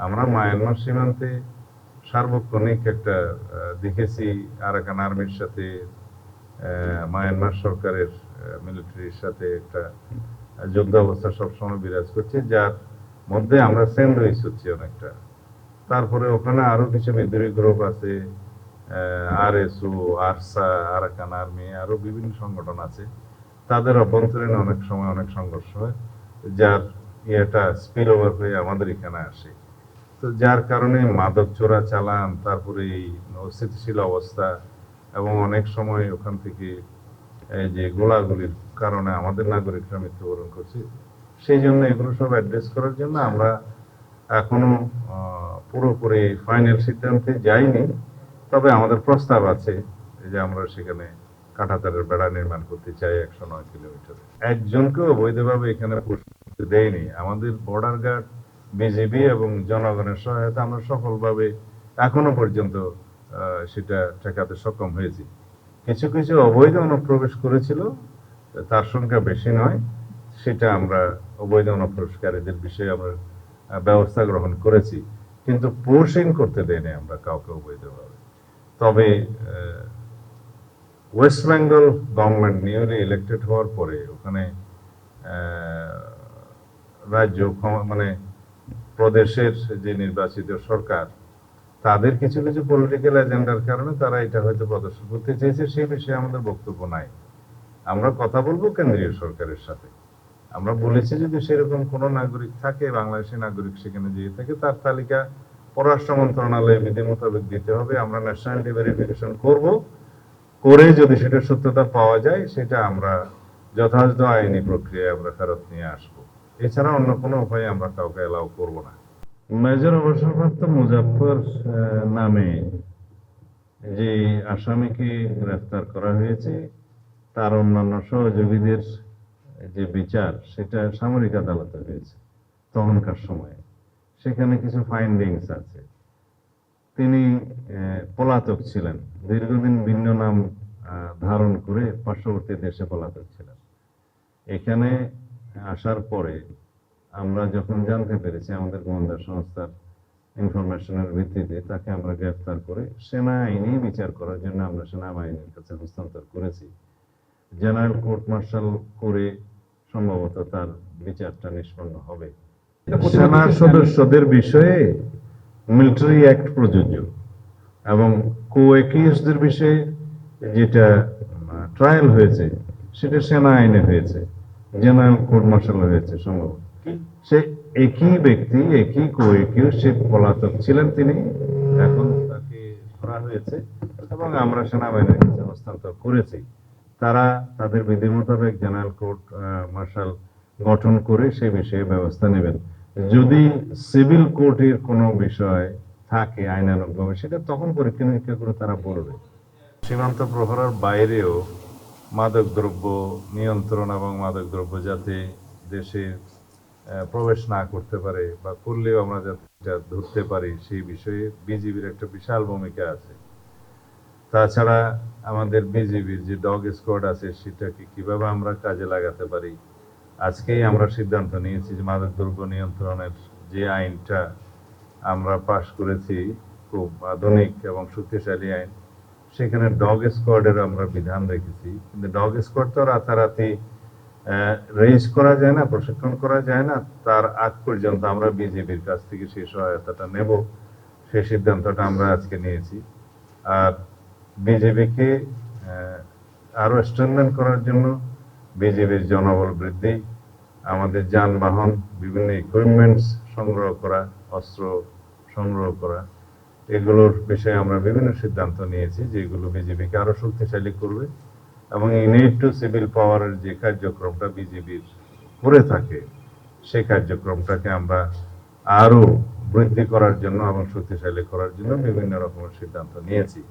আমরা মায়ানমার সীমান্তে সার্বক্ষণিক একটা দেখেছি আরাকান আর্মির সাথে মায়ানমার সরকারের মিলিটারির সাথে একটা যুদ্ধ অবস্থা সবসময় বিরাজ করছে, যার মধ্যে আমরা স্যান্ডউইচ হচ্ছি অনেকটা। তারপরে ওখানে আরো কিছু বিদ্রোহী গ্রুপ আছে, আরএসও, আরসা, আরাকান আর্মি, আরো বিভিন্ন সংগঠন আছে। তাদের অভ্যন্তরীণ অনেক সময় অনেক সংঘর্ষ হয়, যার ইয়েটা স্পিল ওভার হয়ে আমাদের এখানে আসে। তো যার কারণে মাদক চোরা চালান, তারপরে এই অস্থিতিশীল অবস্থা, এবং অনেক সময় ওখান থেকে এই যে গোলাগুলির কারণে আমাদের নাগরিকরা মৃত্যুবরণ করছে। সেই জন্য এগুলো সব অ্যাড্রেস করার জন্য আমরা এখনো পুরোপুরি ফাইনাল সিদ্ধান্তে যাইনি। তবে আমাদের প্রস্তাব আছে যে আমরা সেখানে কাঁটাতারের বেড়া নির্মাণ করতে চাই 109 কিলোমিটারে। একজনকেও অবৈধভাবে এখানে পুষতে দেয়নি। আমাদের বর্ডার গার্ড, বিজিবি এবং জনগণের সহায়তা আমরা সফলভাবে এখনো পর্যন্ত সেটা ঠেকাতে সক্ষম হয়েছি। কিছু কিছু অবৈধ অনুপ্রবেশ করেছিল, তার সংখ্যা বেশি নয়। সেটা আমরা অবৈধ অনুপ্রবেশকারীদের বিষয়ে আমরা ব্যবস্থা গ্রহণ করেছি, কিন্তু পোর্শিং করতে দেয়নি আমরা কাউকে অবৈধভাবে। তবে West Bengal government newly elected হওয়ার পরে ওখানে রাজ্য মানে প্রদেশের যে নির্বাচিত সরকার, তাদের কিছু কিছু পলিটিক্যাল এজেন্ডার কারণে তারা এটা হয়তো প্রদর্শন করতে চেয়েছে। সেই বিষয়ে আমাদের বক্তব্য নাই। আমরা কথা বলবো কেন্দ্রীয় সরকারের সাথে। আমরা বলেছি যদি সেরকম কোনো নাগরিক থাকে, বাংলাদেশি নাগরিক সেখানে যেয়ে থাকে, তার তালিকা পররাষ্ট্র মন্ত্রণালয়ে বিধি মোতাবেক দিতে হবে। আমরা ন্যাশনালিটি ভেরিফিকেশন করব, করে যদি সেটা সত্যতা পাওয়া যায় সেটা আমরা যথাযথ আইনি প্রক্রিয়ায় আমরা ফেরত নিয়ে আসব। এছাড়া অন্য কোনো উপায়ে আমরা কাউকে এলাও করব না। মেজর অবসরপ্রাপ্ত মুজাফফর নামে যে আসামিকে গ্রেফতার করা হয়েছে, তার অন্যান্য সহযোগীদের যে বিচার সেটা সামরিক আদালতে হয়েছে তখনকার সময়ে। সেখানে কিছু ফাইন্ডিংস আছে। তিনি পলাতক ছিলেন, দীর্ঘদিন ভিন্ন নাম ধারণ করে পার্শ্ববর্তী দেশে পলাতক ছিলেন। এখানে আসার পরে আমরা যখন জানতে পেরেছি, আমাদের গোয়েন্দা সংস্থার ইনফরমেশনের ভিত্তিতে তাকে আমরা গ্রেফতার করে সেনা আইনেই বিচার করার জন্য আমরা সেনাবাহিনীর কাছে হস্তান্তর করেছি। জেনারেল কোর্ট মার্শাল করে সম্ভবত তার বিচারটা নিষ্পন্ন হবে। সেনা সদস্যদের বিষয়ে মিলিটারি অ্যাক্ট প্রযোজ্য, এবং কো-অ্যাকিউজদের বিষয়ে যেটা ট্রায়াল হয়েছে সেটা সেনা আইনে হয়েছে, জেনারেল কোর্ট মার্শাল হয়েছে সম্ভবত। সে একই ব্যক্তি, একই কো-অ্যাকিউজ, সে পলাতক ছিলেন তিনি, এখন তাকে ধরা হয়েছে এবং আমরা সেনাবাহিনীর কাছে হস্তান্তর করেছি। তারা তাদের বিধি মোতাবেক জেনারেল কোর্ট মার্শাল গঠন করে সে বিষয়ে ব্যবস্থা নেবেন। যদি সিভিল কোর্টের কোনো বিষয় থাকে আইনানুগভাবে, সেটা তখন পরীক্ষা নিরীক্ষা করে তারা বলবে। সীমান্ত প্রহরার বাইরেও মাদকদ্রব্য নিয়ন্ত্রণ এবং মাদকদ্রব্য যাতে দেশে প্রবেশ না করতে পারে, বা করলেও আমরা যাতে ধরতে পারি, সেই বিষয়ে বিজিবির একটা বিশাল ভূমিকা আছে। তাছাড়া আমাদের বিজিবির যে ডগ স্কোয়াড আছে সেটাকে কিভাবে আমরা কাজে লাগাতে পারি। আজকেই আমরা সিদ্ধান্ত নিয়েছি যে মাদকদ্রব্য নিয়ন্ত্রণের যে আইনটা আমরা পাশ করেছি, খুব আধুনিক এবং শক্তিশালী আইন, সেখানে ডগ স্কোয়াডের আমরা বিধান রেখেছি। কিন্তু ডগ স্কোয়াড তো রাতারাতি রেজ করা যায় না, প্রশিক্ষণ করা যায় না। তার আগ পর্যন্ত আমরা বিজেপির কাছ থেকে সেই সহায়তাটা নেব, সেই সিদ্ধান্তটা আমরা আজকে নিয়েছি। আর বিজেপিকে আরো স্ট্রেনথেন করার জন্য বিজেপির জনবল বৃদ্ধি, আমাদের যানবাহন, বিভিন্ন ইকুইপমেন্টস সংগ্রহ করা, অস্ত্র সংগ্রহ করা, এগুলোর বিষয়ে আমরা বিভিন্ন সিদ্ধান্ত নিয়েছি যেগুলো বিজেপিকে আরো শক্তিশালী করবে। এবং ইনেট টু সিভিল পাওয়ারের যে কার্যক্রমটা বিজেপির করে থাকে, সেই কার্যক্রমটাকে আমরা আরো বৃদ্ধি করার জন্য এবং শক্তিশালী করার জন্য বিভিন্ন রকমের সিদ্ধান্ত নিয়েছি।